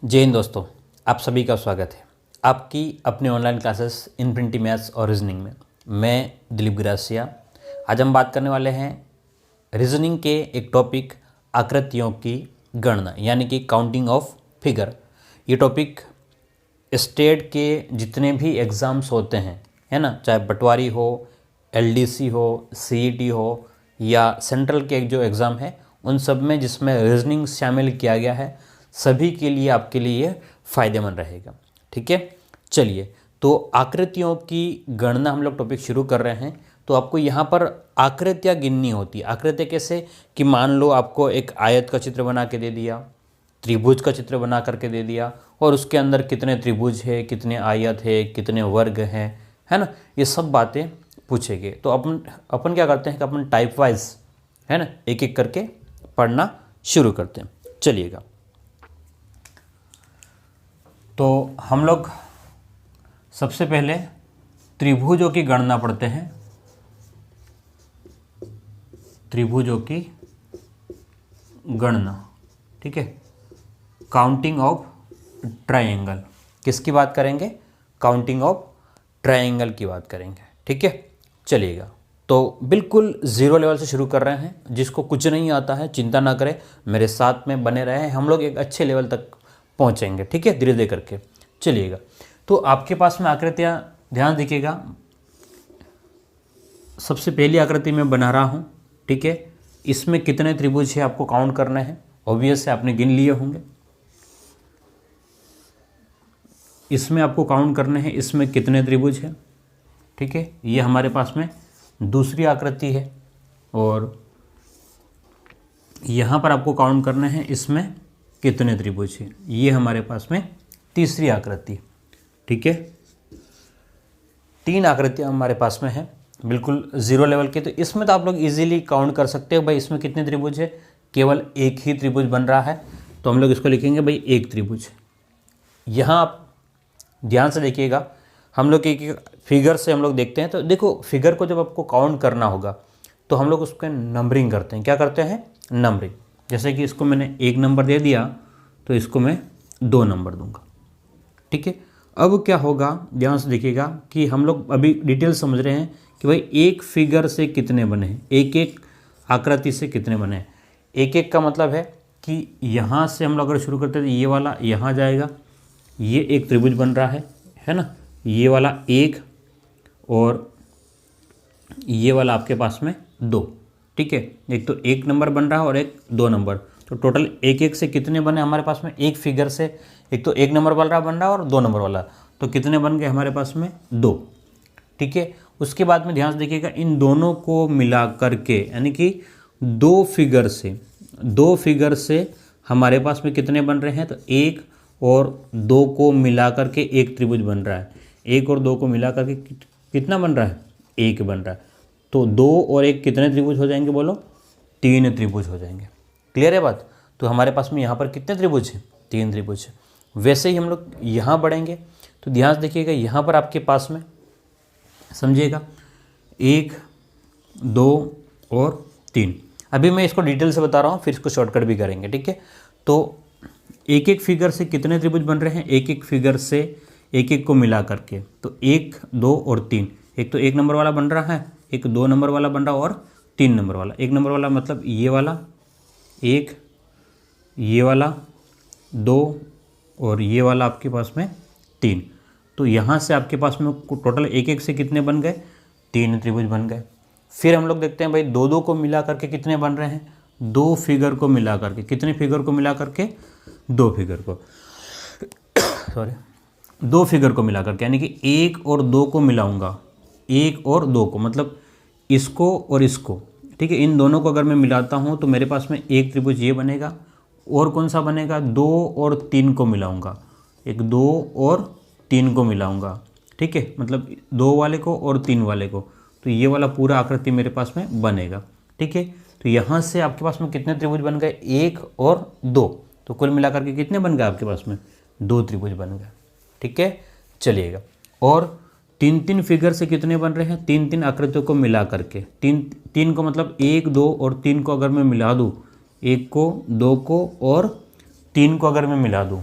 जय हिंद दोस्तों, आप सभी का स्वागत है आपकी अपने ऑनलाइन क्लासेस इनफिनिटी मैथ्स और रीजनिंग में। मैं दिलीप गिरासिया। आज हम बात करने वाले हैं रीजनिंग के एक टॉपिक आकृतियों की गणना यानी कि काउंटिंग ऑफ फिगर। ये टॉपिक स्टेट के जितने भी एग्ज़ाम्स होते हैं, है ना, चाहे पटवारी हो, एलडीसी हो, सीईटी हो या सेंट्रल के जो एग्ज़ाम है उन सब में जिसमें रीजनिंग शामिल किया गया है, सभी के लिए आपके लिए फ़ायदेमंद रहेगा। ठीक है, चलिए तो आकृतियों की गणना हम लोग टॉपिक शुरू कर रहे हैं। तो आपको यहाँ पर आकृतियाँ गिननी होती है। आकृतियाँ कैसे कि मान लो आपको एक आयत का चित्र बना के दे दिया, त्रिभुज का चित्र बना करके दे दिया और उसके अंदर कितने त्रिभुज है, कितने आयत है, कितने वर्ग हैं, है ना, ये सब बातें पूछेंगे। तो अपन क्या करते हैं कि अपन टाइप वाइज, है ना, एक एक करके पढ़ना शुरू करते हैं। चलिएगा, तो हम लोग सबसे पहले त्रिभुजों की गणना पढ़ते हैं। त्रिभुजों की गणना, ठीक है। काउंटिंग ऑफ ट्रायंगल, किसकी बात करेंगे? काउंटिंग ऑफ ट्रायंगल की बात करेंगे। ठीक है, चलिएगा। तो बिल्कुल ज़ीरो लेवल से शुरू कर रहे हैं। जिसको कुछ नहीं आता है चिंता ना करें, मेरे साथ में बने रहे, हम लोग एक अच्छे लेवल तक पहुंचेंगे। ठीक है, धीरे धीरे करके चलिएगा। तो आपके पास में आकृतियाँ ध्यान दीजिएगा। सबसे पहली आकृति मैं बना रहा हूँ, ठीक है। इसमें कितने त्रिभुज है आपको काउंट करना है। ऑब्वियस है, आपने गिन लिए होंगे। इसमें आपको काउंट करने हैं इसमें कितने त्रिभुज है। ठीक है, ये हमारे पास में दूसरी आकृति है। और यहाँ पर आपको काउंट करने हैं इसमें कितने त्रिभुज है। ये हमारे पास में तीसरी आकृति। ठीक है, तीन आकृतियाँ हमारे पास में है बिल्कुल ज़ीरो लेवल के। तो इसमें तो आप लोग इजीली काउंट कर सकते हो भाई इसमें कितने त्रिभुज है। केवल एक ही त्रिभुज बन रहा है तो हम लोग इसको लिखेंगे भाई एक त्रिभुज। यहाँ आप ध्यान से देखिएगा, हम लोग एक फिगर से हम लोग देखते हैं। तो देखो, फिगर को जब आपको काउंट करना होगा तो हम लोग उसको नंबरिंग करते हैं। क्या करते हैं? नंबरिंग। जैसे कि इसको मैंने एक नंबर दे दिया तो इसको मैं 2 नंबर दूंगा। ठीक है, अब क्या होगा ध्यान से देखिएगा कि हम लोग अभी डिटेल समझ रहे हैं कि भाई एक फिगर से कितने बने हैं, एक एक आकृति से कितने बने हैं। एक एक का मतलब है कि यहाँ से हम लोग अगर शुरू करते हैं तो ये वाला यहाँ जाएगा, ये एक त्रिभुज बन रहा है ना। ये वाला एक और ये वाला आपके पास में 2। ठीक है, एक तो एक नंबर बन रहा है और एक 2 नंबर। तो टोटल एक एक से कितने बने हमारे पास में एक फिगर से? एक तो एक नंबर वाला बन रहा है और 2 नंबर वाला। तो कितने बन गए हमारे पास में? 2। ठीक है, उसके बाद में ध्यान से देखिएगा, इन दोनों को मिला करके यानी कि दो फिगर से हमारे पास में कितने बन रहे हैं? तो 1 और 2 को मिला करके एक त्रिभुज बन रहा है। 1 और 2 को मिला करके कितना बन रहा है? 1 बन रहा है। तो 2 और 1 कितने त्रिभुज हो जाएंगे? बोलो, 3 त्रिभुज हो जाएंगे। क्लियर है बात? तो हमारे पास में यहाँ पर कितने त्रिभुज हैं? 3 त्रिभुज है। वैसे ही हम लोग यहाँ बढ़ेंगे तो ध्यान से देखिएगा, यहाँ पर आपके पास में समझिएगा 1, 2 और 3। अभी मैं इसको डिटेल से बता रहा हूँ, फिर इसको शॉर्टकट भी करेंगे। ठीक है, तो एक एक फिगर से कितने त्रिभुज बन रहे हैं? एक एक फिगर से एक एक को मिला करके। तो 1, 2 और 3। एक तो 1 नंबर वाला बन रहा है, एक 2 नंबर वाला बन रहा है और 3 नंबर वाला। 1 नंबर वाला मतलब ये वाला 1, ये वाला 2 और ये वाला आपके पास में 3। तो यहाँ से आपके पास में टोटल एक एक से कितने बन गए? 3 त्रिभुज बन गए। फिर हम लोग देखते हैं भाई 2 को मिला करके कितने बन रहे हैं? 2 फिगर को मिला करके। कितने फिगर को मिला करके? 2 फिगर को सॉरी 2 फिगर को मिला करके, यानी कि 1 और 2 को मिलाऊंगा। 1 और 2 को मतलब इसको और इसको। ठीक है, इन दोनों को अगर मैं मिलाता हूँ तो मेरे पास में एक त्रिभुज ये बनेगा। और कौन सा बनेगा? 2 और 3 को मिलाऊंगा। एक 2 और 3 को मिलाऊंगा। ठीक है, मतलब 2 वाले को और 3 वाले को। तो ये वाला पूरा आकृति मेरे पास में बनेगा। ठीक है, तो यहाँ से आपके पास में कितने त्रिभुज बन गए? 1 और 2। तो कुल मिलाकर के कितने बन गए आपके पास में? 2 त्रिभुज बन गए। ठीक है, चलिएगा। और 3 फिगर से कितने बन रहे हैं? 3 आकृतियों को मिला करके। 3 को मतलब 1, 2 और 3 को अगर मैं मिला दूँ, 1 को, 2 को और 3 को अगर मैं मिला दूँ,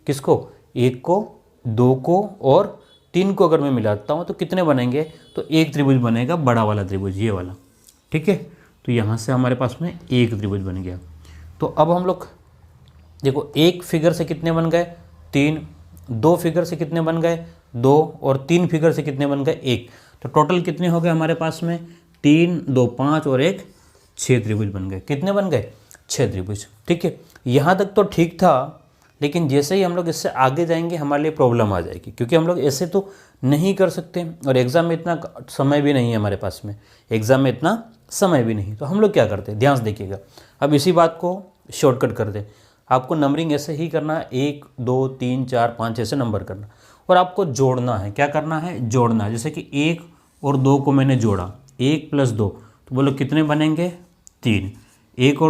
किसको, 1 को, 2 को और 3 को अगर मैं मिलाता हूँ तो कितने बनेंगे, तो एक त्रिभुज बनेगा, बड़ा वाला त्रिभुज, ये वाला। ठीक है, तो यहाँ से हमारे पास में एक त्रिभुज बन गया। तो अब हम लोग देखो, एक फिगर से कितने बन गए, 3, 2 फिगर से कितने बन गए, 2, और 3 फिगर से कितने बन गए, 1। तो टोटल कितने हो गए हमारे पास में, 3, 2, 5 और 1, 6 त्रिभुज बन गए। कितने बन गए, 6 त्रिभुज। ठीक है, यहाँ तक तो ठीक था, लेकिन जैसे ही हम लोग इससे आगे जाएंगे हमारे लिए प्रॉब्लम आ जाएगी, क्योंकि हम लोग ऐसे तो नहीं कर सकते और एग्ज़ाम में इतना समय भी नहीं है हमारे पास में, एग्ज़ाम में इतना समय भी नहीं। तो हम लोग क्या करते हैं, ध्यान से देखिएगा। अब इसी बात को शॉर्टकट कर दे, आपको नंबरिंग ऐसे ही करना है, 1, 2, 3, 4, 5 ऐसे नंबर करना, और आपको जोड़ना है। क्या करना है, जोड़ना है। जैसे कि 1 और 2 को मैंने जोड़ा, 1 + 2, तो बोलो कितने बनेंगे, 3। 1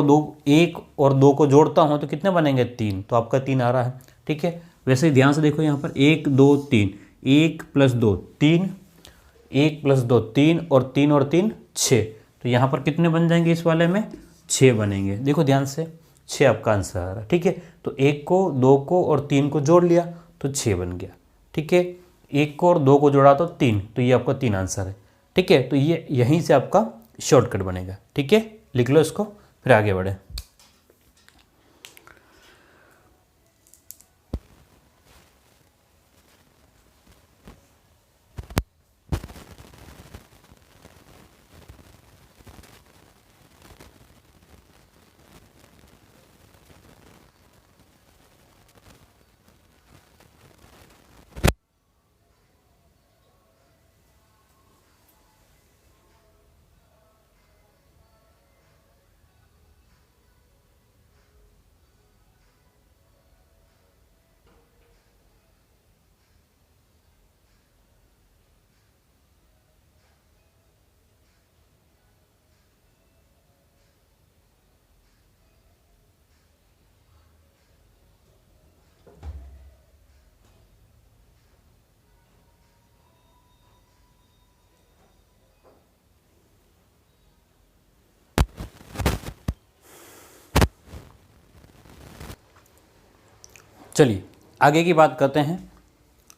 और 2 को जोड़ता हूँ तो कितने बनेंगे, 3। तो आपका 3 आ रहा है। ठीक है, वैसे ही ध्यान से देखो यहाँ पर 1, 2, 3, 1 + 2 3, 1 + 2 3, और 3 6। तो यहाँ पर कितने बन जाएंगे, इस वाले में 6 बनेंगे। देखो ध्यान से, 6 आपका आंसर आ रहा है। ठीक है, तो 1 को, 2 को और 3 को जोड़ लिया तो 6 बन गया। ठीक है, 1 को और 2 को जोड़ा तो 3, तो ये आपका 3 आंसर है। ठीक है, तो ये यहीं से आपका शॉर्टकट बनेगा। ठीक है, लिख लो इसको, फिर आगे बढ़े। चलिए आगे की बात करते हैं,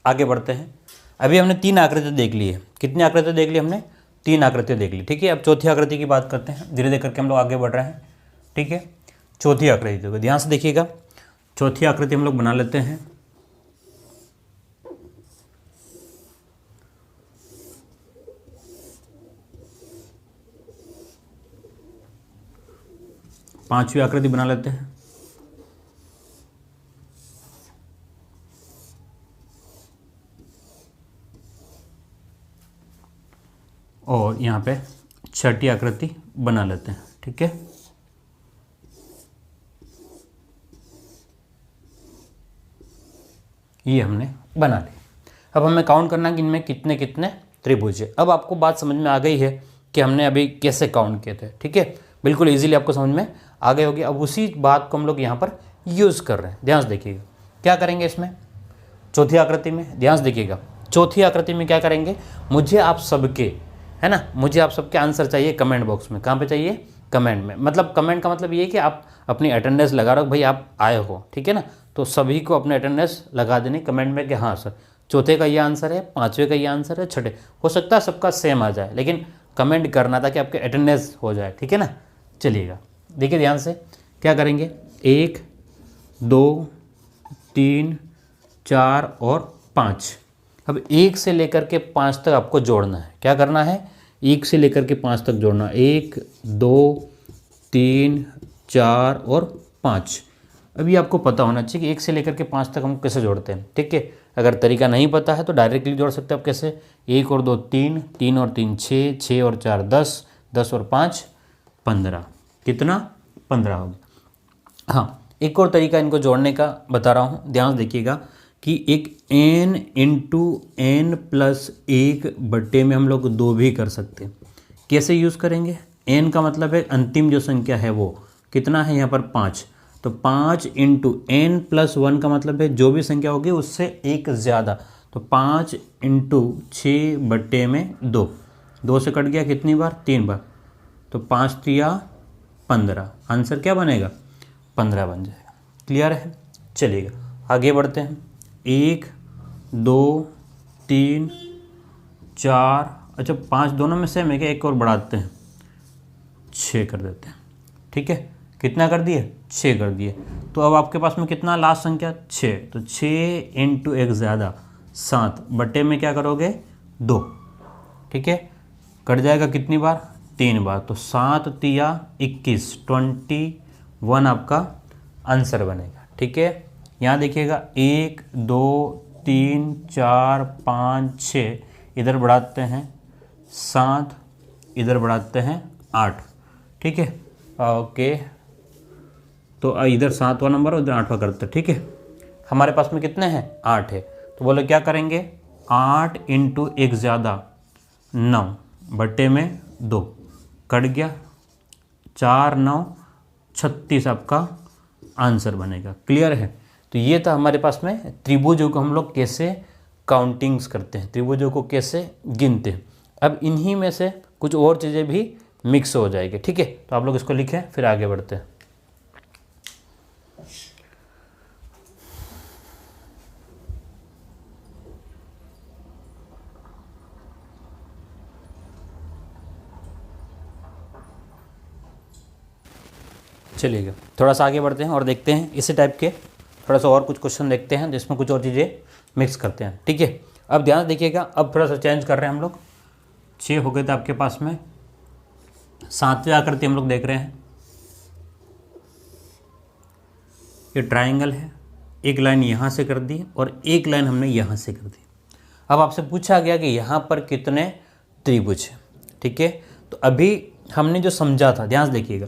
आगे बढ़ते हैं। अभी हमने 3 आकृतियाँ देख ली है। कितनी आकृतियाँ देख ली हमने, 3 आकृतियाँ देख ली। ठीक है, अब चौथी आकृति की बात करते हैं। धीरे धीरे करके हम लोग आगे बढ़ रहे हैं। ठीक है, चौथी आकृति देखो, ध्यान से देखिएगा। चौथी आकृति हम लोग बना लेते हैं। पांचवी आकृति बना लेते हैं। और यहाँ पे छठी आकृति बना लेते हैं। ठीक है, ये हमने बना ली। अब हमें काउंट करना है कि इनमें कितने कितने त्रिभुज है। अब आपको बात समझ में आ गई है कि हमने अभी कैसे काउंट किए थे। ठीक है, बिल्कुल इजीली आपको समझ में आ गई होगी। अब उसी बात को हम लोग यहाँ पर यूज़ कर रहे हैं। ध्यान से देखिएगा क्या करेंगे इसमें, चौथी आकृति में। ध्यान से देखिएगा, चौथी आकृति में क्या करेंगे, मुझे आप सबके, है ना, मुझे आप सबके आंसर चाहिए कमेंट बॉक्स में। कहाँ पे चाहिए, कमेंट में। मतलब कमेंट का मतलब ये है कि आप अपनी अटेंडेंस लगा रहे हो, भाई आप आए हो। ठीक है ना, तो सभी को अपने अटेंडेंस लगा देनी कमेंट में कि हाँ सर चौथे का ये आंसर है, पाँचवें का ये आंसर है, छठे। हो सकता है सबका सेम आ जाए, लेकिन कमेंट करना था कि आपके अटेंडेंस हो जाए। ठीक है ना, चलिएगा देखिए ध्यान से क्या करेंगे, 1, 2, 3, 4 और 5। अब 1 से लेकर के 5 तक आपको जोड़ना है। क्या करना है, 1 से लेकर के 5 तक जोड़ना। 1, 2, 3, 4 और 5। अभी आपको पता होना चाहिए कि 1 से लेकर के 5 तक हम कैसे जोड़ते हैं। ठीक है, अगर तरीका नहीं पता है तो डायरेक्टली जोड़ सकते हैं आप। कैसे, 1 और 2 3, 3 और 3 6, 6 और 4 10, 10 और 5 15। कितना, 15 हो गया। हाँ, एक और तरीका इनको जोड़ने का बता रहा हूँ, ध्यान से देखिएगा कि एक n × n + 1 बट्टे में हम लोग 2 भी कर सकते हैं। कैसे यूज़ करेंगे, n का मतलब है अंतिम जो संख्या है वो कितना है, यहाँ पर 5। तो 5 × n + 1 का मतलब है जो भी संख्या होगी उससे एक ज़्यादा। तो 5 × 6 बट्टे में 2, 2 से कट गया कितनी बार, 3 बार। तो 5 × 15, आंसर क्या बनेगा, 15 बन जाएगा। क्लियर है, चलिएगा आगे बढ़ते हैं। 1 2 3 4, अच्छा 5 दोनों में सेम है क्या? एक और बढ़ा देते हैं, 6 कर देते हैं। ठीक है, कितना कर दिए? 6 कर दिए। तो अब आपके पास में कितना लास्ट संख्या? 6। तो 6 इंटू एक ज़्यादा 7 बटे में क्या करोगे? 2। ठीक है, कट जाएगा कितनी बार? 3 बार। तो 7 तिया 21, 21 आपका आंसर बनेगा। ठीक है, यहाँ देखिएगा 1 2 3 4 5 6, इधर बढ़ाते हैं 7, इधर बढ़ाते हैं 8। ठीक है, ओके, तो इधर 7वां नंबर और इधर 8वां करते हैं। ठीक है, हमारे पास में कितने हैं? 8 है। तो बोलो क्या करेंगे? 8 इंटू एक ज़्यादा 9 बटे में 2, कट गया 4 9 36 आपका आंसर बनेगा। क्लियर है? तो ये था हमारे पास में त्रिभुजों को हम लोग कैसे काउंटिंग्स करते हैं, त्रिभुजों को कैसे गिनते हैं। अब इन्हीं में से कुछ और चीज़ें भी मिक्स हो जाएगी। ठीक है, तो आप लोग इसको लिखें, फिर आगे बढ़ते हैं। चलिएगा थोड़ा सा आगे बढ़ते हैं और देखते हैं इसी टाइप के थोड़ा सा और कुछ क्वेश्चन देखते हैं जिसमें कुछ और चीज़ें मिक्स करते हैं। ठीक है, अब ध्यान देखिएगा, अब थोड़ा सा चेंज कर रहे हैं हम लोग। 6 हो गए थे आपके पास में, 7वें आकृति हम लोग देख रहे हैं। ये ट्राइंगल है, एक लाइन यहाँ से कर दी और एक लाइन हमने यहाँ से कर दी। अब आपसे पूछा गया कि यहाँ पर कितने त्रिभुज हैं। ठीक है, तो अभी हमने जो समझा था, ध्यान से देखिएगा,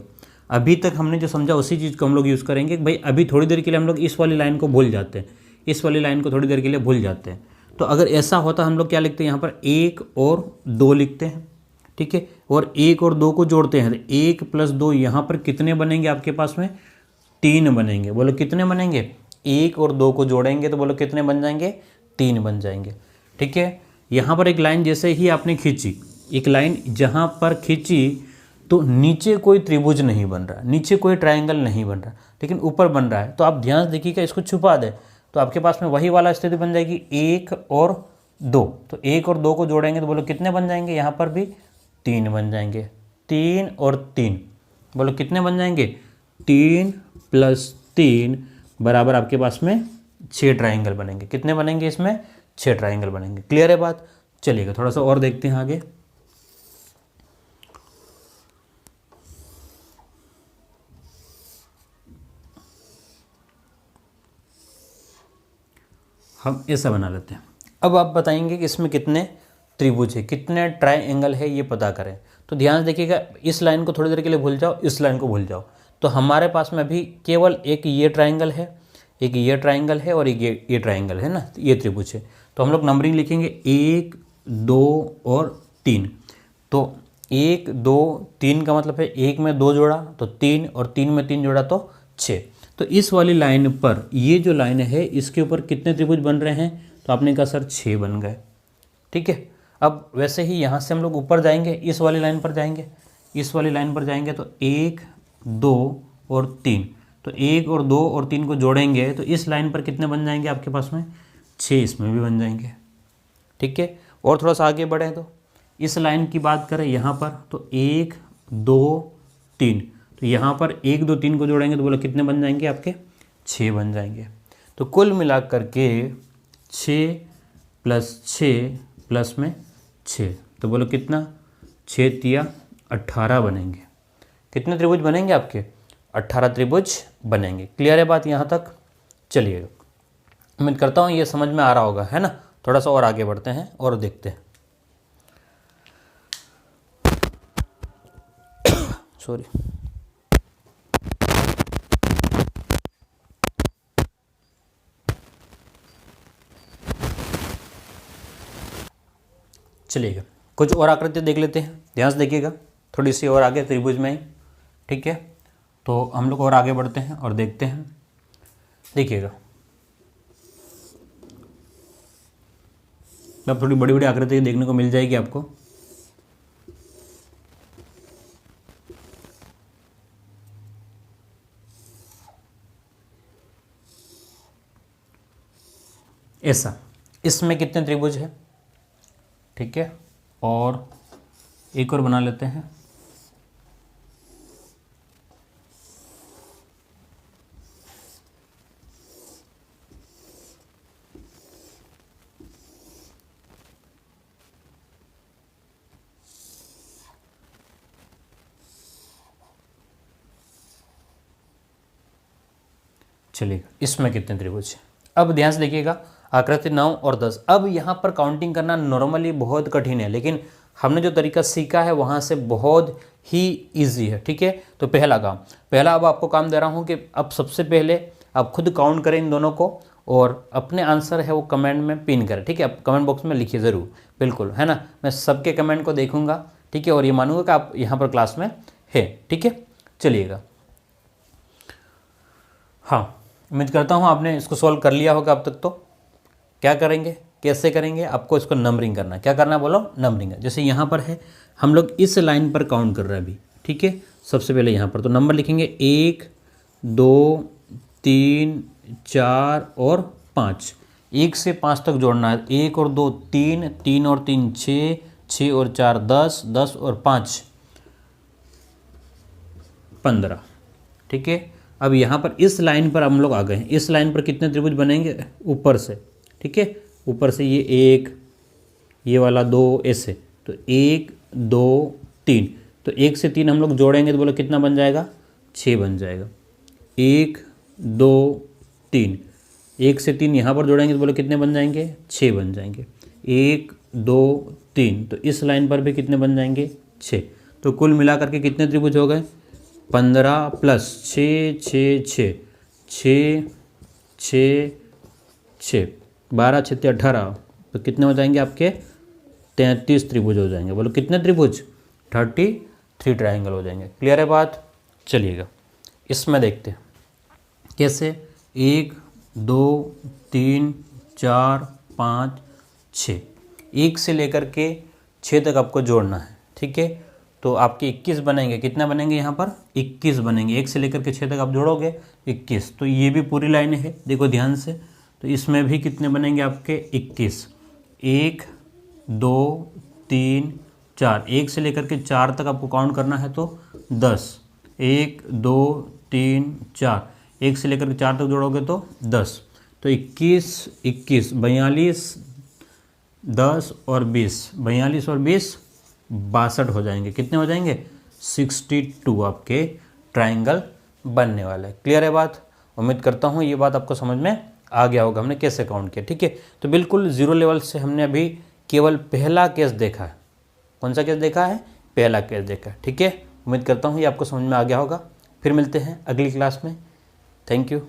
अभी तक हमने जो समझा उसी चीज़ को हम लोग यूज़ करेंगे। भाई अभी थोड़ी देर के लिए हम लोग इस वाली लाइन को भूल जाते हैं, इस वाली लाइन को थोड़ी देर के लिए भूल जाते हैं। तो अगर ऐसा होता हम लोग क्या लिखते हैं? यहाँ पर 1 और 2 लिखते हैं। ठीक है, और 1 और 2 को जोड़ते हैं, तो 1 + 2 यहाँ पर कितने बनेंगे आपके पास में? 3 बनेंगे। बोलो कितने बनेंगे? 1 और 2 को जोड़ेंगे तो बोलो कितने बन जाएंगे? 3 बन जाएंगे। ठीक है, यहाँ पर एक लाइन जैसे ही आपने खींची, एक लाइन जहाँ पर खींची तो नीचे कोई त्रिभुज नहीं बन रहा, नीचे कोई ट्रायंगल नहीं बन रहा, लेकिन ऊपर बन रहा है। तो आप ध्यान देखिएगा, इसको छुपा दे तो आपके पास में वही वाला स्थिति बन जाएगी 1 और 2। तो 1 और 2 को जोड़ेंगे तो बोलो कितने बन जाएंगे? यहाँ पर भी 3 बन जाएंगे। 3 और 3 बोलो कितने बन जाएंगे? 3 + 3 बराबर आपके पास में 6 ट्राइंगल बनेंगे। कितने बनेंगे इसमें? 6 ट्राइंगल बनेंगे। क्लियर है बात? चलिएगा थोड़ा सा और देखते हैं आगे। हम ऐसा बना लेते हैं। अब आप बताएंगे कि इसमें कितने त्रिभुज है, कितने ट्राइंगल है, ये पता करें। तो ध्यान से देखिएगा, इस लाइन को थोड़ी देर के लिए भूल जाओ, इस लाइन को भूल जाओ। तो हमारे पास में अभी केवल एक ये ट्राइंगल है, एक ये ट्राइंगल है और एक ये ट्राइंगल है ना, तो ये त्रिभुज है। तो हम लोग नंबरिंग लिखेंगे 1 2 और 3। तो 1 2 3 का मतलब है 1 में 2 जोड़ा तो 3 और 3 में 3 जोड़ा तो 6। तो इस वाली लाइन पर, ये जो लाइन है इसके ऊपर कितने त्रिभुज बन रहे हैं? तो आपने कहा सर 6 बन गए। ठीक है, अब वैसे ही यहाँ से हम लोग ऊपर जाएंगे, इस वाली लाइन पर जाएंगे, इस वाली लाइन पर जाएंगे तो 1 2 और 3। तो 1 और 2 और 3 को जोड़ेंगे तो इस लाइन पर कितने बन जाएंगे आपके पास में? 6 इसमें भी बन जाएंगे। ठीक है, और थोड़ा सा आगे बढ़े तो इस लाइन की बात करें यहाँ पर तो 1 2 3। तो यहाँ पर 1 2 3 को जोड़ेंगे तो बोलो कितने बन जाएंगे आपके? 6 बन जाएंगे। तो कुल मिलाकर के 6 + 6 प्लस में 6, तो बोलो कितना? 6 तिया 18 बनेंगे। कितने त्रिभुज बनेंगे आपके? 18 त्रिभुज बनेंगे। क्लियर है बात यहाँ तक? चलिएगा, उम्मीद करता हूँ ये समझ में आ रहा होगा, है ना। थोड़ा सा और आगे बढ़ते हैं और देखते हैं। सॉरी, चलिएगा कुछ और आकृति देख लेते हैं। ध्यान से देखिएगा, थोड़ी सी और आगे त्रिभुज में ही। ठीक है, तो हम लोग और आगे बढ़ते हैं और देखते हैं। देखिएगा, अब थोड़ी बड़ी बड़ी आकृति देखने को मिल जाएगी आपको। ऐसा। इसमें कितने त्रिभुज है? ठीक है, और एक और बना लेते हैं। चलिए, इसमें कितने त्रिभुज हैं? अब ध्यान से देखिएगा, आकृति 9 और 10। अब यहाँ पर काउंटिंग करना नॉर्मली बहुत कठिन है, लेकिन हमने जो तरीका सीखा है वहाँ से बहुत ही इजी है। ठीक है, तो पहला अब आपको काम दे रहा हूँ कि अब सबसे पहले आप खुद काउंट करें इन दोनों को और अपने आंसर है वो कमेंट में पिन करें। ठीक है, आप कमेंट बॉक्स में लिखिए ज़रूर, बिल्कुल, है ना। मैं सबके कमेंट को देखूंगा, ठीक है, और ये मानूंगा कि आप यहाँ पर क्लास में है। ठीक है, चलिएगा। हाँ, उम्मीद करता हूँ आपने इसको सॉल्व कर लिया होगा अब तक। तो क्या करेंगे, कैसे करेंगे? आपको इसको नंबरिंग करना है। क्या करना है बोलो? नंबरिंग है। जैसे यहाँ पर है, हम लोग इस लाइन पर काउंट कर रहे हैं अभी। ठीक है, सबसे पहले यहाँ पर तो नंबर लिखेंगे 1 2 3 4 और 5। 1 से 5 तक जोड़ना है। 1 और 2 3, 3 और 3 6, 6 और 4 10, 10 और 5 15। ठीक है, अब यहाँ पर इस लाइन पर हम लोग आ गए हैं। इस लाइन पर कितने त्रिभुज बनेंगे? ऊपर से। ठीक है, ऊपर से ये 1, ये वाला 2, ऐसे। तो 1 2 3, तो 1 से 3 हम लोग जोड़ेंगे तो बोलो कितना बन जाएगा? 6 बन जाएगा। 1 2 3, 1 से 3 यहाँ पर जोड़ेंगे तो बोलो कितने बन जाएंगे? 6 बन जाएंगे। 1 2 3, तो इस लाइन पर भी कितने बन जाएंगे? 6। तो कुल मिलाकर के कितने त्रिभुज हो गए? 15 प्लस 6 6 6 6 6 6, 12 6 18, तो कितने हो जाएंगे आपके? 33 त्रिभुज हो जाएंगे। बोलो कितने त्रिभुज? 33 ट्रायंगल हो जाएंगे। क्लियर है बात? चलिएगा, इसमें देखते हैं कैसे। 1 2 3 4 5 6, 1 से लेकर के 6 तक आपको जोड़ना है। ठीक है, तो आपके 21 बनेंगे। कितना बनेंगे यहाँ पर? 21 बनेंगे। 1 से लेकर के 6 तक आप जोड़ोगे 21। तो ये भी पूरी लाइन है, देखो ध्यान से। तो इसमें भी कितने बनेंगे आपके? 21। 1 2 3 4, 1 से लेकर के 4 तक आपको काउंट करना है तो 10। 1 2 3 4, 1 से लेकर के 4 तक जोड़ोगे तो 10। तो 21 21 42, 10 और 20, 42 और 20 62 हो जाएंगे। कितने हो जाएंगे? 62 आपके ट्रायंगल बनने वाला है। क्लियर है बात? उम्मीद करता हूँ ये बात आपको समझ में आ गया होगा हमने कैसे काउंट किया। ठीक है, तो बिल्कुल जीरो लेवल से हमने अभी केवल पहला केस देखा है। कौन सा केस देखा है? पहला केस देखा है। ठीक है, उम्मीद करता हूँ ये आपको समझ में आ गया होगा। फिर मिलते हैं अगली क्लास में। Thank you.